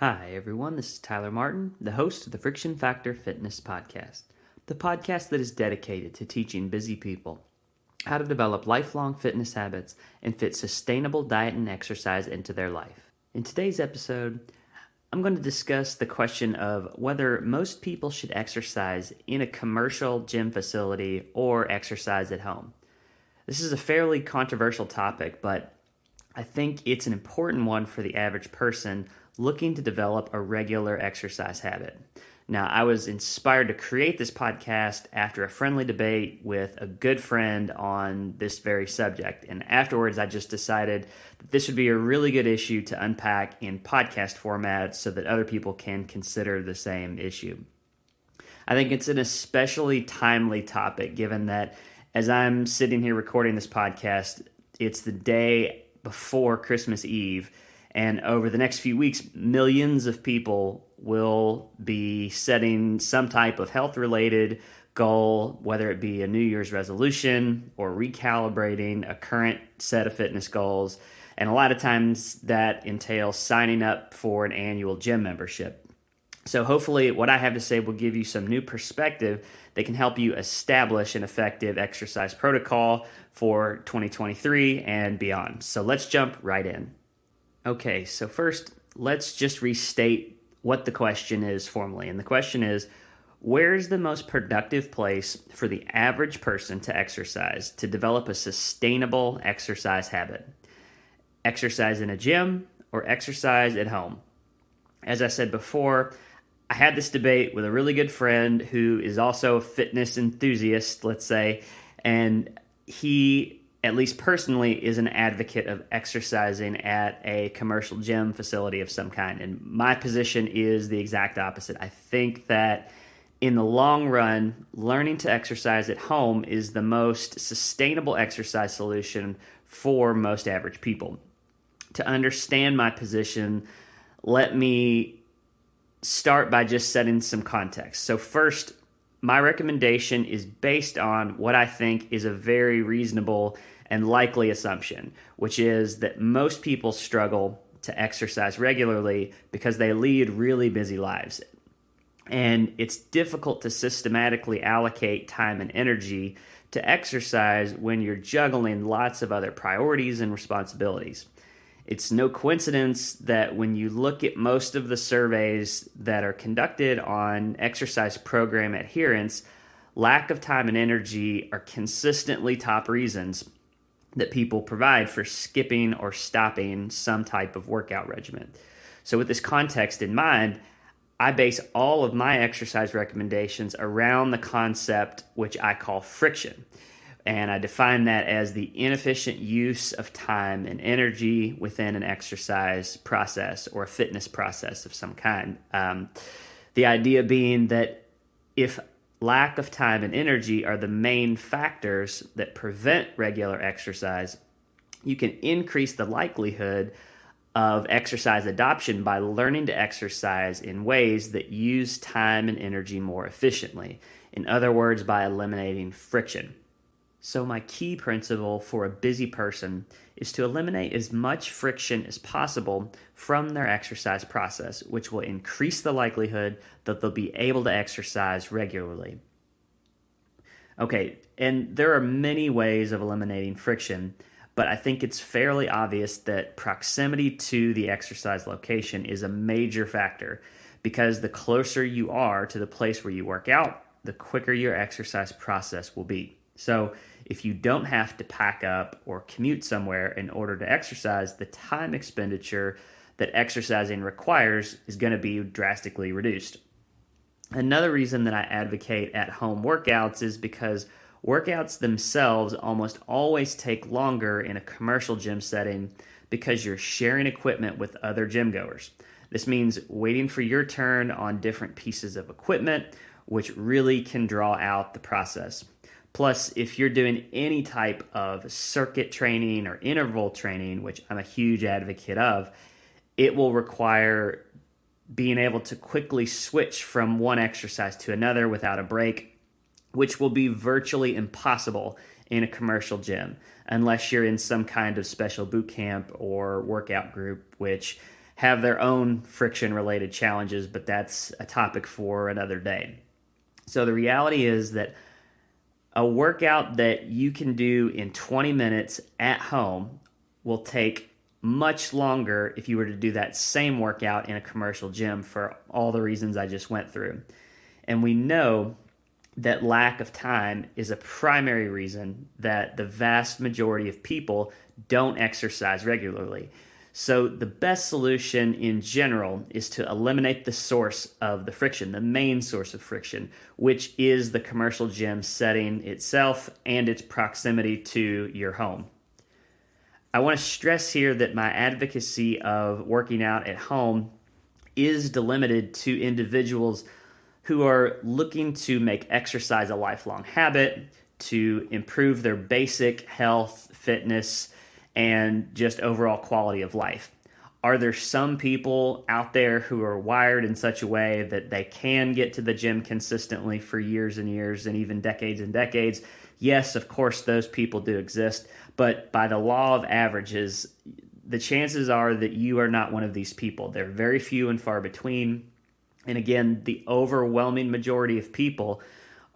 Hi, everyone. This is Tyler Martin, the host of the Friction Factor Fitness Podcast, the podcast that is dedicated to teaching busy people how to develop lifelong fitness habits and fit sustainable diet and exercise into their life. In today's episode, I'm going to discuss the question of whether most people should exercise in a commercial gym facility or exercise at home. This is a fairly controversial topic, but I think it's an important one for the average person looking to develop a regular exercise habit. Now, I was inspired to create this podcast after a friendly debate with a good friend on this very subject. And afterwards, I just decided that this would be a really good issue to unpack in podcast format so that other people can consider the same issue. I think it's an especially timely topic given that as I'm sitting here recording this podcast, it's the day before Christmas Eve. And over the next few weeks, millions of people will be setting some type of health-related goal, whether it be a New Year's resolution or recalibrating a current set of fitness goals. And a lot of times that entails signing up for an annual gym membership. So hopefully what I have to say will give you some new perspective that can help you establish an effective exercise protocol for 2023 and beyond. So let's jump right in. Okay, so first, let's just restate what the question is formally. And the question is, where's the most productive place for the average person to exercise to develop a sustainable exercise habit? Exercise in a gym or exercise at home? As I said before, I had this debate with a really good friend who is also a fitness enthusiast, let's say, and he, at least personally, is an advocate of exercising at a commercial gym facility of some kind. And my position is the exact opposite. I think that in the long run, learning to exercise at home is the most sustainable exercise solution for most average people. To understand my position, let me start by just setting some context. So first, my recommendation is based on what I think is a very reasonable and likely assumption, which is that most people struggle to exercise regularly because they lead really busy lives. And it's difficult to systematically allocate time and energy to exercise when you're juggling lots of other priorities and responsibilities. It's no coincidence that when you look at most of the surveys that are conducted on exercise program adherence, lack of time and energy are consistently top reasons that people provide for skipping or stopping some type of workout regimen. So with this context in mind, I base all of my exercise recommendations around the concept which I call friction. And I define that as the inefficient use of time and energy within an exercise process or a fitness process of some kind. The idea being that if lack of time and energy are the main factors that prevent regular exercise, you can increase the likelihood of exercise adoption by learning to exercise in ways that use time and energy more efficiently. In other words, by eliminating friction. So my key principle for a busy person is to eliminate as much friction as possible from their exercise process, which will increase the likelihood that they'll be able to exercise regularly. Okay, and there are many ways of eliminating friction, but I think it's fairly obvious that proximity to the exercise location is a major factor because the closer you are to the place where you work out, the quicker your exercise process will be. So if you don't have to pack up or commute somewhere in order to exercise, the time expenditure that exercising requires is going to be drastically reduced. Another reason that I advocate at-home workouts is because workouts themselves almost always take longer in a commercial gym setting because you're sharing equipment with other gym goers. This means waiting for your turn on different pieces of equipment, which really can draw out the process. Plus, if you're doing any type of circuit training or interval training, which I'm a huge advocate of, it will require being able to quickly switch from one exercise to another without a break, which will be virtually impossible in a commercial gym unless you're in some kind of special boot camp or workout group, which have their own friction-related challenges, but that's a topic for another day. So the reality is that a workout that you can do in 20 minutes at home will take much longer if you were to do that same workout in a commercial gym for all the reasons I just went through. And we know that lack of time is a primary reason that the vast majority of people don't exercise regularly. So the best solution in general is to eliminate the source of the friction, the main source of friction, which is the commercial gym setting itself and its proximity to your home. I want to stress here that my advocacy of working out at home is delimited to individuals who are looking to make exercise a lifelong habit, to improve their basic health, fitness, and just overall quality of life. Are there some people out there who are wired in such a way that they can get to the gym consistently for years and years and even decades and decades? Yes, of course, those people do exist, but by the law of averages, the chances are that you are not one of these people. They're very few and far between. And again, the overwhelming majority of people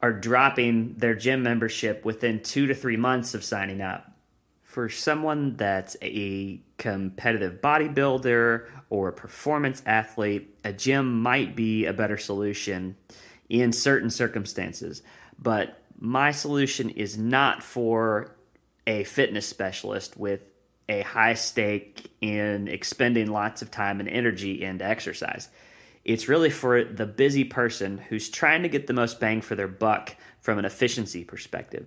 are dropping their gym membership within 2 to 3 months of signing up. For someone that's a competitive bodybuilder or a performance athlete, a gym might be a better solution in certain circumstances. But my solution is not for a fitness specialist with a high stake in expending lots of time and energy into exercise. It's really for the busy person who's trying to get the most bang for their buck from an efficiency perspective.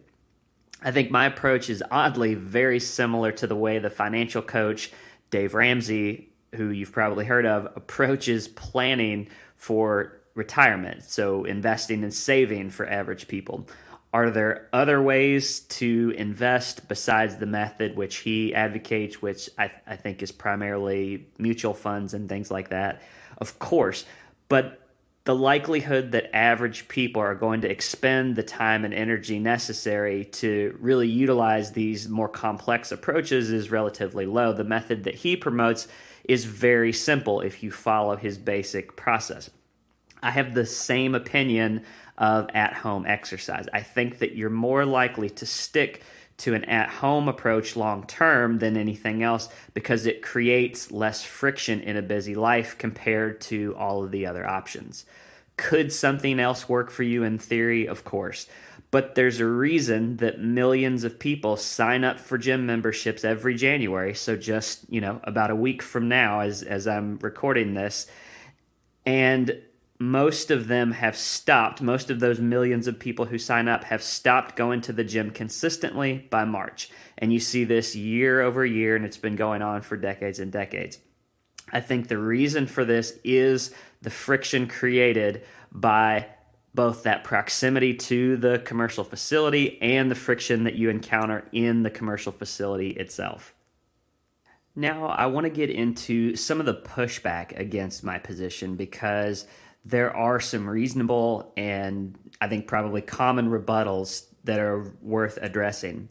I think my approach is oddly very similar to the way the financial coach Dave Ramsey, who you've probably heard of, approaches planning for retirement, so investing and saving for average people. Are there other ways to invest besides the method which he advocates, which I think is primarily mutual funds and things like that? Of course, but the likelihood that average people are going to expend the time and energy necessary to really utilize these more complex approaches is relatively low. The method that he promotes is very simple if you follow his basic process. I have the same opinion of at-home exercise. I think that you're more likely to stick to an at-home approach long-term than anything else because it creates less friction in a busy life compared to all of the other options. Could something else work for you in theory? Of course. But there's a reason that millions of people sign up for gym memberships every January. So just, about a week from now as I'm recording this. And most of them have stopped. Most of those millions of people who sign up have stopped going to the gym consistently by March. And you see this year over year, and it's been going on for decades and decades. I think the reason for this is the friction created by both that proximity to the commercial facility and the friction that you encounter in the commercial facility itself. Now, I want to get into some of the pushback against my position because there are some reasonable and I think probably common rebuttals that are worth addressing.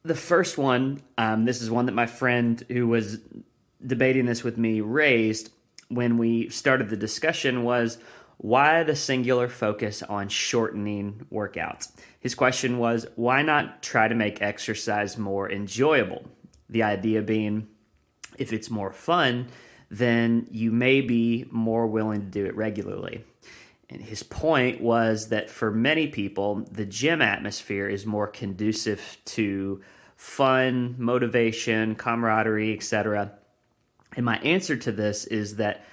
The first one, this is one that my friend who was debating this with me raised when we started the discussion, was why the singular focus on shortening workouts? His question was, why not try to make exercise more enjoyable? The idea being, if it's more fun, then you may be more willing to do it regularly. And his point was that for many people, the gym atmosphere is more conducive to fun, motivation, camaraderie, etc. And my answer to this is that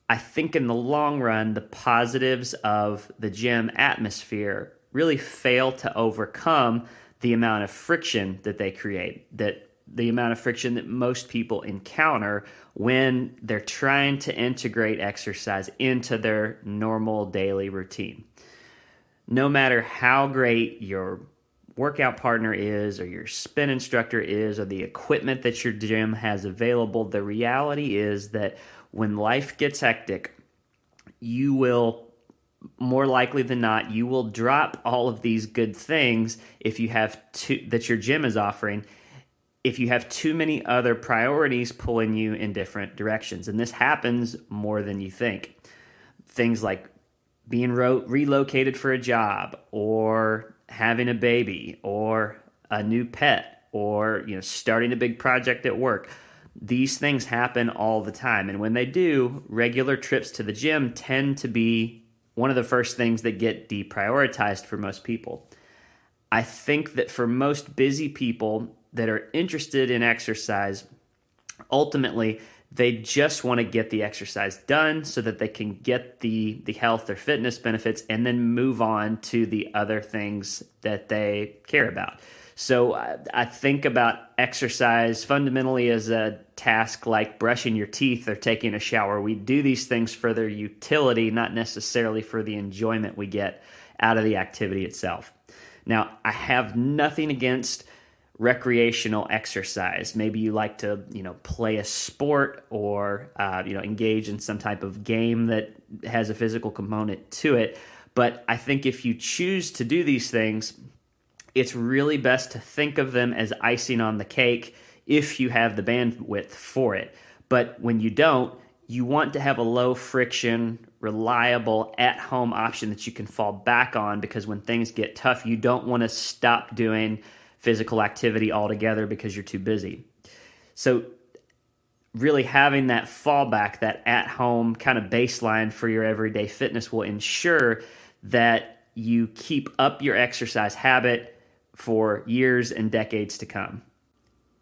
I think in the long run, the positives of the gym atmosphere really fail to overcome the amount of friction that they create, that the amount of friction that most people encounter when they're trying to integrate exercise into their normal daily routine. No matter how great your workout partner is or your spin instructor is or the equipment that your gym has available, the reality is that when life gets hectic, you will, more likely than not, you will drop all of these good things if you have that your gym is offering if you have too many other priorities pulling you in different directions. And this happens more than you think. Things like being relocated for a job, or having a baby, or a new pet, or starting a big project at work. These things happen all the time. And when they do, regular trips to the gym tend to be one of the first things that get deprioritized for most people. I think that for most busy people that are interested in exercise, ultimately, they just want to get the exercise done so that they can get the health or fitness benefits and then move on to the other things that they care about. So I think about exercise fundamentally as a task like brushing your teeth or taking a shower. We do these things for their utility, not necessarily for the enjoyment we get out of the activity itself. Now, I have nothing against recreational exercise. Maybe you like to, play a sport or, engage in some type of game that has a physical component to it. But I think if you choose to do these things, it's really best to think of them as icing on the cake if you have the bandwidth for it. But when you don't, you want to have a low friction, reliable, at-home option that you can fall back on, because when things get tough, you don't want to stop doing physical activity altogether because you're too busy. So really having that fallback, that at-home kind of baseline for your everyday fitness will ensure that you keep up your exercise habit for years and decades to come.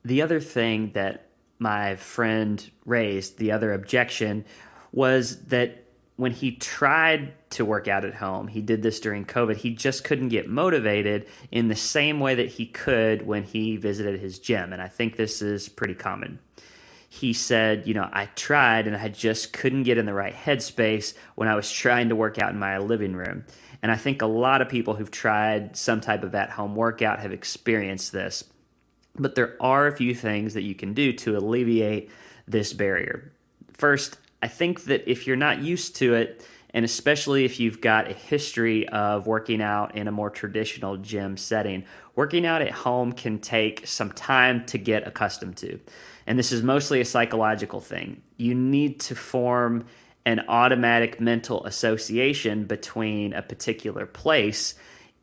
The other thing that my friend raised, the other objection, was that when he tried to work out at home, he did this during COVID, he just couldn't get motivated in the same way that he could when he visited his gym. And I think this is pretty common. He said, I tried and I just couldn't get in the right headspace when I was trying to work out in my living room. And I think a lot of people who've tried some type of at-home workout have experienced this. But there are a few things that you can do to alleviate this barrier. First, I think that if you're not used to it, and especially if you've got a history of working out in a more traditional gym setting, working out at home can take some time to get accustomed to. And this is mostly a psychological thing. You need to form an automatic mental association between a particular place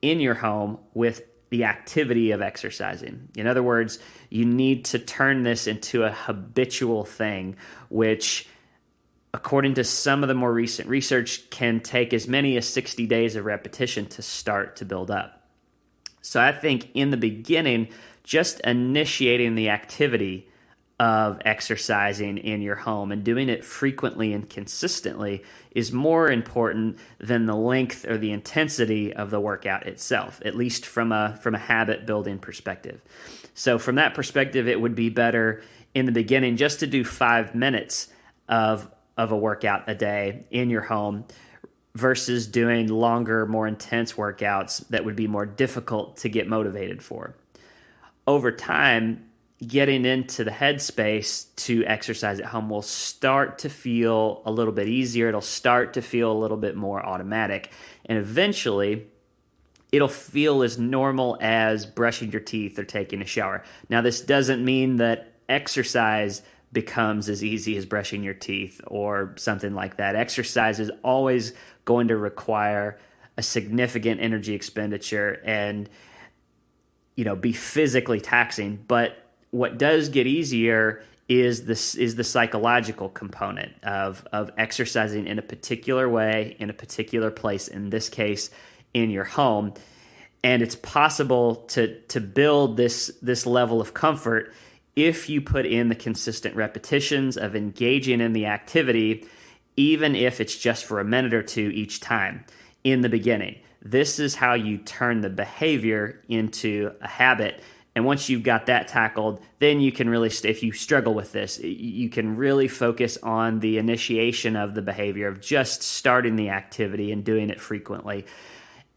in your home with the activity of exercising. In other words, you need to turn this into a habitual thing, which, according to some of the more recent research, can take as many as 60 days of repetition to start to build up. So I think in the beginning, just initiating the activity of exercising in your home and doing it frequently and consistently is more important than the length or the intensity of the workout itself, at least from a habit building perspective. So from that perspective, it would be better in the beginning just to do 5 minutes of a workout a day in your home versus doing longer, more intense workouts that would be more difficult to get motivated for. Over time, getting into the headspace to exercise at home will start to feel a little bit easier. It'll start to feel a little bit more automatic. And eventually, it'll feel as normal as brushing your teeth or taking a shower. Now, this doesn't mean that exercise becomes as easy as brushing your teeth or something like that. Exercise is always going to require a significant energy expenditure and, be physically taxing. But what does get easier is the psychological component of exercising in a particular way, in a particular place, in this case, in your home. And it's possible to build this level of comfort if you put in the consistent repetitions of engaging in the activity, even if it's just for a minute or two each time in the beginning. This is how you turn the behavior into a habit. And once you've got that tackled, then you can really, if you struggle with this, you can really focus on the initiation of the behavior of just starting the activity and doing it frequently.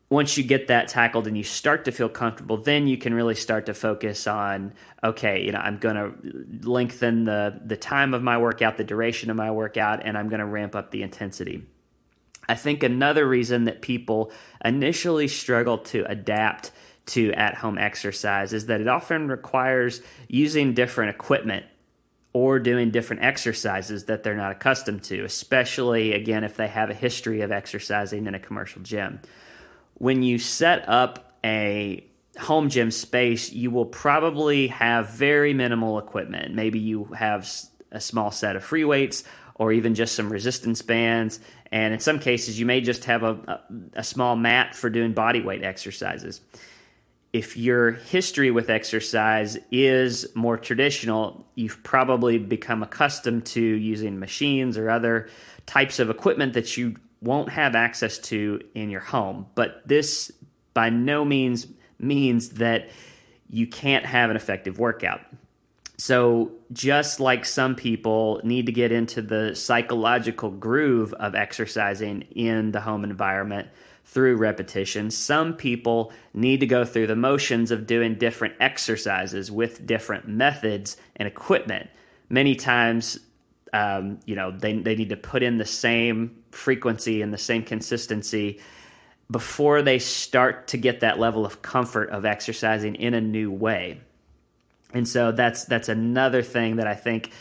Once you get that tackled and you start to feel comfortable, then you can really start to focus on, okay, I'm going to lengthen the time of my workout, the duration of my workout, and I'm going to ramp up the intensity. I think another reason that people initially struggle to adapt to at-home exercise is that it often requires using different equipment or doing different exercises that they're not accustomed to, especially, again, if they have a history of exercising in a commercial gym. When you set up a home gym space, you will probably have very minimal equipment. Maybe you have a small set of free weights or even just some resistance bands. And in some cases, you may just have a small mat for doing body weight exercises. If your history with exercise is more traditional, you've probably become accustomed to using machines or other types of equipment that you won't have access to in your home. But this by no means that you can't have an effective workout. So just like some people need to get into the psychological groove of exercising in the home environment through repetition, some people need to go through the motions of doing different exercises with different methods and equipment. Many times, they need to put in the same frequency and the same consistency before they start to get that level of comfort of exercising in a new way. And so that's another thing that I think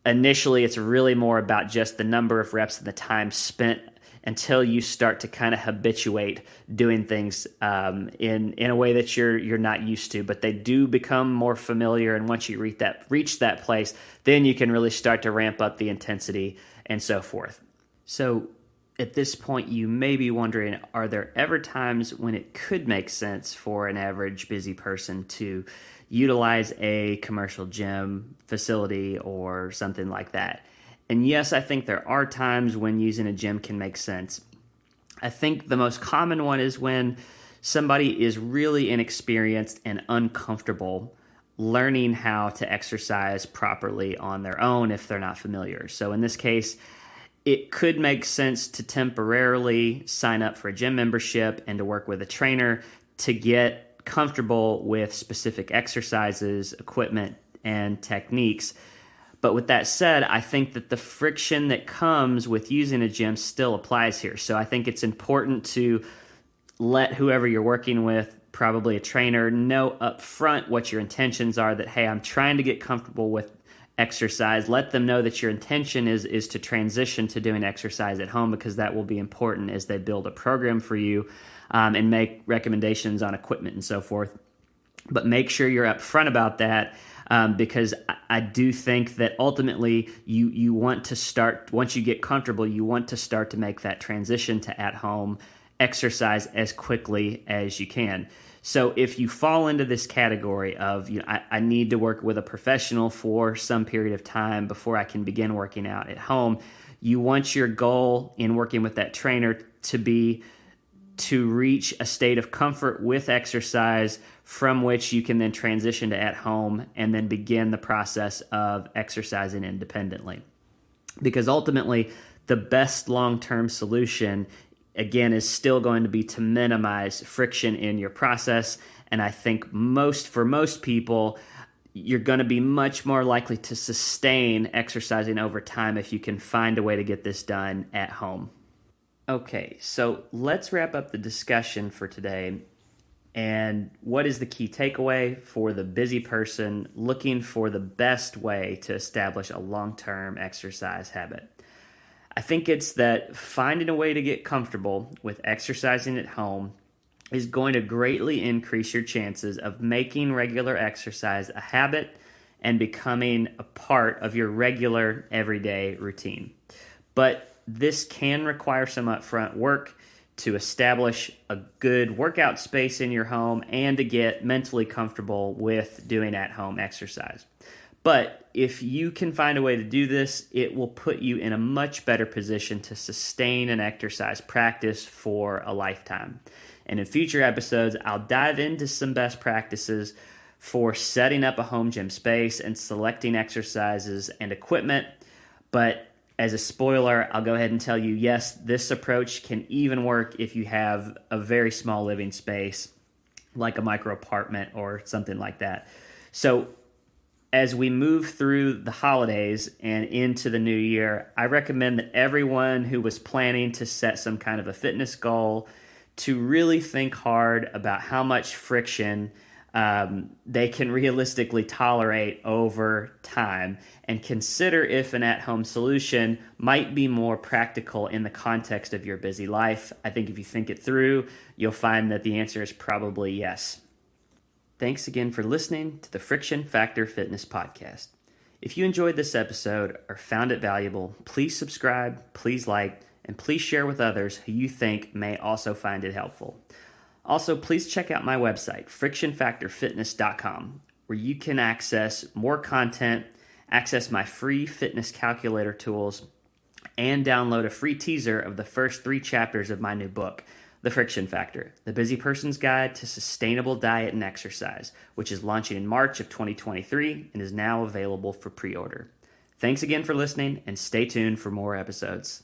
initially it's really more about just the number of reps and the time spent until you start to kind of habituate doing things in a way that you're not used to. But they do become more familiar, and once you reach that place, then you can really start to ramp up the intensity and so forth. So at this point, you may be wondering, are there ever times when it could make sense for an average busy person to utilize a commercial gym facility or something like that? And yes, I think there are times when using a gym can make sense. I think the most common one is when somebody is really inexperienced and uncomfortable learning how to exercise properly on their own if they're not familiar. So in this case, it could make sense to temporarily sign up for a gym membership and to work with a trainer to get comfortable with specific exercises, equipment, and techniques. But with that said, I think that the friction that comes with using a gym still applies here. So I think it's important to let whoever you're working with, probably a trainer, know up front what your intentions are, that, hey, I'm trying to get comfortable with exercise. Let them know that your intention is to transition to doing exercise at home, because that will be important as they build a program for you and make recommendations on equipment and so forth. But make sure you're upfront about that. Because I do think that ultimately you want to start, once you get comfortable, you want to start to make that transition to at-home exercise as quickly as you can. So if you fall into this category of, I need to work with a professional for some period of time before I can begin working out at home, you want your goal in working with that trainer to be to reach a state of comfort with exercise from which you can then transition to at home and then begin the process of exercising independently. Because ultimately, the best long-term solution, again, is still going to be to minimize friction in your process. And I think for most people, you're going to be much more likely to sustain exercising over time if you can find a way to get this done at home. Okay, so let's wrap up the discussion for today. And what is the key takeaway for the busy person looking for the best way to establish a long-term exercise habit? I think it's that finding a way to get comfortable with exercising at home is going to greatly increase your chances of making regular exercise a habit and becoming a part of your regular everyday routine. But this can require some upfront work to establish a good workout space in your home and to get mentally comfortable with doing at-home exercise. But if you can find a way to do this, it will put you in a much better position to sustain an exercise practice for a lifetime. And in future episodes, I'll dive into some best practices for setting up a home gym space and selecting exercises and equipment. But as a spoiler, I'll go ahead and tell you, yes, this approach can even work if you have a very small living space, like a micro apartment or something like that. So as we move through the holidays and into the new year, I recommend that everyone who was planning to set some kind of a fitness goal to really think hard about how much friction they can realistically tolerate over time, and consider if an at-home solution might be more practical in the context of your busy life. I think if you think it through, you'll find that the answer is probably yes. Thanks again for listening to the Friction Factor Fitness Podcast. If you enjoyed this episode or found it valuable, please subscribe, please like, and please share with others who you think may also find it helpful. Also, please check out my website, frictionfactorfitness.com, where you can access more content, access my free fitness calculator tools, and download a free teaser of the first 3 chapters of my new book, The Friction Factor, The Busy Person's Guide to Sustainable Diet and Exercise, which is launching in March of 2023 and is now available for pre-order. Thanks again for listening, and stay tuned for more episodes.